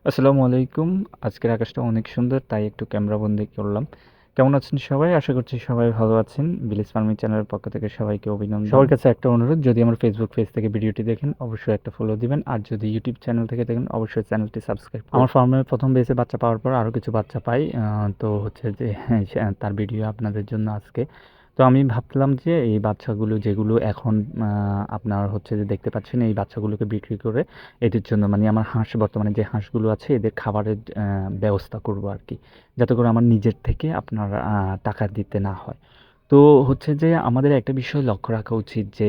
আসসালামু আলাইকুম। আজকের আকাশটা অনেক সুন্দর, তাই একটু ক্যামেরাবন্দি করলাম। কেমন আছেন সবাই? আশা করছি সবাই ভালো আছেন। বিলিস ফার্মিং চ্যানেলের পক্ষ থেকে সবাইকে অভিনন্দন। সবার কাছে একটা অনুরোধ, যদি আমার ফেসবুক পেজ থেকে ভিডিওটি দেখেন অবশ্যই একটা ফলো দিবেন, আর যদি ইউটিউব চ্যানেল থেকে দেখেন অবশ্যই চ্যানেলটি সাবস্ক্রাইব করুন। আমার ফার্মে প্রথম বেসে বাচ্চা পাওয়ার পর আরও কিছু বাচ্চা পাই, তো হচ্ছে যে তার ভিডিও আপনাদের জন্য আজকে। তো আমি ভাবলাম যে এই বাচ্চাগুলো যেগুলো এখন আপনার হচ্ছে যে দেখতে পাচ্ছেন, এই বাচ্চাগুলোকে বিক্রি করে এদের জন্য মানে আমার হাঁস, বর্তমানে যে হাঁসগুলো আছে এদের খাবারের ব্যবস্থা করব আর কি, যাতে করে আমার নিজের থেকে আপনার টাকা দিতে না হয়। তো হচ্ছে যে আমাদের একটা বিষয় লক্ষ্য রাখা উচিত যে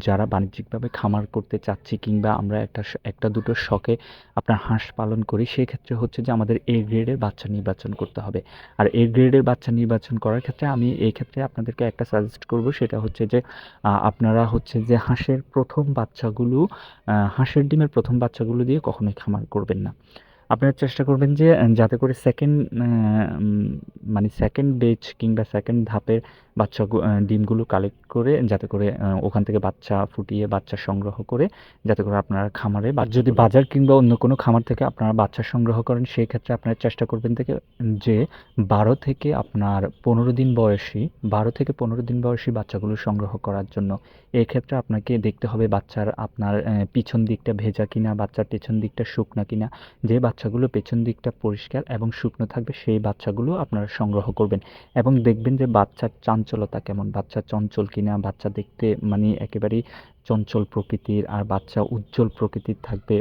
যারা বাণিজ্যিকভাবে খামার করতে চাচ্ছি, কিংবা আমরা একটা দুটো শখে আপনার হাঁস পালন করি, সেক্ষেত্রে হচ্ছে যে আমাদের এ গ্রেডের বাচ্চা নির্বাচন করতে হবে। আর এ গ্রেডের বাচ্চা নির্বাচন করার ক্ষেত্রে আমি এই ক্ষেত্রে আপনাদেরকে একটা সাজেস্ট করব, সেটা হচ্ছে যে আপনারা হচ্ছে যে হাঁসের ডিমের প্রথম বাচ্চাগুলো দিয়ে কখনোই খামার করবেন না। আপনারা চেষ্টা করবেন যে যাতে করে মানে সেকেন্ড বেচ কিংবা সেকেন্ড ধাপের ডিমগুলো কালেক্ট করে, যাতে করে ওখান থেকে বাচ্চা ফুটিয়ে বাচ্চা সংগ্রহ করে, যাতে করে আপনারা খামারে যদি বাজার কিংবা অন্য কোনো খামার থেকে আপনারা বাচ্চা সংগ্রহ করেন, সেই ক্ষেত্রে আপনারা চেষ্টা করবেন যে 12 থেকে 15 দিন বয়সী বাচ্চাগুলো সংগ্রহ করার জন্য। এক্ষেত্রে আপনাকে দেখতে হবে বাচ্চার আপনার পিছন দিকটা ভেজা কিনা, বাচ্চার পেছন দিকটা শুকনা কিনা। যে বাচ্চাগুলো পেছন দিকটা পরিষ্কার এবং শুকনো থাকবে সেই বাচ্চাগুলো আপনারা সংগ্রহ করবেন, এবং দেখবেন যে বাচ্চার চাঞ্চলতা কেমন, বাচ্চা চঞ্চল কিনা, বাচ্চা দেখতে মানে একেবারেই চঞ্চল প্রকৃতির, আর বাচ্চা উজ্জ্বল প্রকৃতির থাকবে,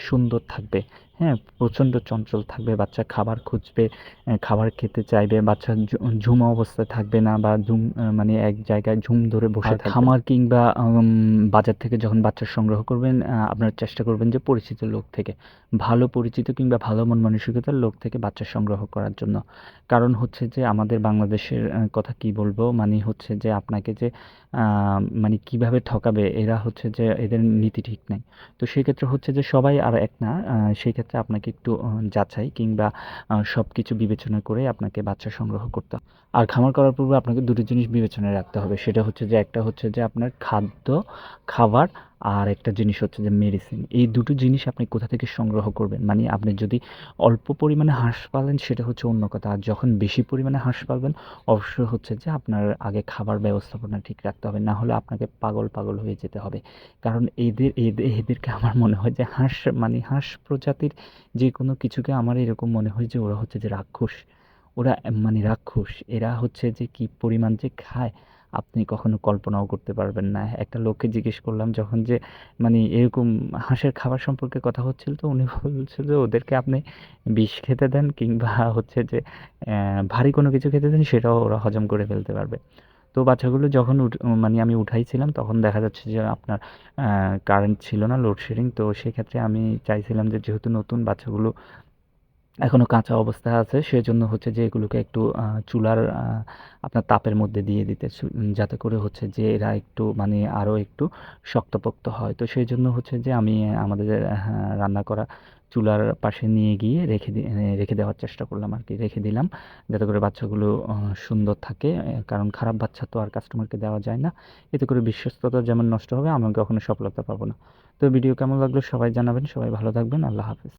সুন্দর থাকবে। হ্যাঁ, প্রচণ্ড চঞ্চল থাকবে, বাচ্চা খাবার খুঁজবে, খাবার খেতে চাইবে, বাচ্চা ঝুম অবস্থায় থাকবে না, বা মানে এক জায়গায় ঝুম ধরে বসে থাকবে। খামার কিংবা বাজার থেকে যখন বাচ্চা সংগ্রহ করবেন, আপনারা চেষ্টা করবেন যে পরিচিত লোক থেকে, ভালো পরিচিত কিংবা ভালো মন মানসিকতার লোক থেকে বাচ্চা সংগ্রহ করার জন্য। কারণ হচ্ছে যে আমাদের বাংলাদেশের কথা কি বলবো, মানে হচ্ছে যে আপনাকে যে মানে কিভাবে ঠকাবে, এরা হচ্ছে যে এদের নীতি ঠিক নাই। তো সেক্ষেত্রে হচ্ছে যে সবাই আর এক না, সেই ক্ষেত্রে আপনাকে একটু যাচাই কিংবা সব কিছু বিবেচনা করে আপনাকে বাচ্চা সংগ্রহ করতে হবে। আর খামার করার পূর্বে আপনাকে দুটো জিনিস বিবেচনায় রাখতে হবে, সেটা হচ্ছে যে একটা হচ্ছে যে আপনার খাবার, আর একটা জিনিস হচ্ছে যে মেডিসিন। এই দুটো জিনিস আপনি কোথা থেকে সংগ্রহ করবেন, মানে আপনি যদি অল্প পরিমাণে হাঁস পালেন সেটা হচ্ছে অন্য কথা, আর যখন বেশি পরিমাণে হাঁস পালবেন অবশ্যই হচ্ছে যে আপনার আগে খাবার ব্যবস্থাপনা ঠিক রাখতে হবে, না হলে আপনাকে পাগল পাগল হয়ে যেতে হবে। কারণ এদেরকে আমার মনে হয় যে হাঁস প্রজাতির যে কোনো কিছুকে আমার এরকম মনে হয় যে ওরা হচ্ছে যে রাক্ষস। মানে রাক্ষস, এরা হচ্ছে যে কি পরিমাণ যে খায় আপনি কখনো কল্পনাও করতে পারবেন না। একটা লোককে জিজ্ঞেস করলাম যখন, যে মানে এরকম হাঁসের খাবার সম্পর্কে কথা হচ্ছিল, তো উনি বলছিল যে ওদেরকে আপনি বিষ খেতে দেন কিংবা হচ্ছে যে ভারী কোনো কিছু খেতে দেন, সেটাও ওরা হজম করে ফেলতে পারবে। তো বাচ্চাগুলো যখন মানে আমি উঠাইছিলাম, তখন দেখা যাচ্ছে যে আপনার কারেন্ট ছিল না, লোডশেডিং। তো সেক্ষেত্রে আমি চাইছিলাম যে যেহেতু নতুন বাচ্চাগুলো এখনো কাঁচা অবস্থায় আছে, সেজন্য হচ্ছে যে এগুলোকে একটু চুলার আপনার তাপের মধ্যে দিয়ে দিতে, যাতে করে হচ্ছে যে এরা একটু মানে আরও একটু শক্তপোক্ত হয়। তো সেই জন্য হচ্ছে যে আমি আমাদের রান্না করা চুলার পাশে নিয়ে গিয়ে রেখে দেওয়ার চেষ্টা করলাম আর কি, রেখে দিলাম, যাতে করে বাচ্চাগুলো সুন্দর থাকে। কারণ খারাপ বাচ্চা তো আর কাস্টমারকে দেওয়া যায় না, এতে করে বিশ্বস্ততা যেমন নষ্ট হবে, আমি কখনো সফলতা পাবো না। তো ভিডিও কেমন লাগলো সবাই জানাবেন, সবাই ভালো থাকবেন, আল্লাহ হাফেজ।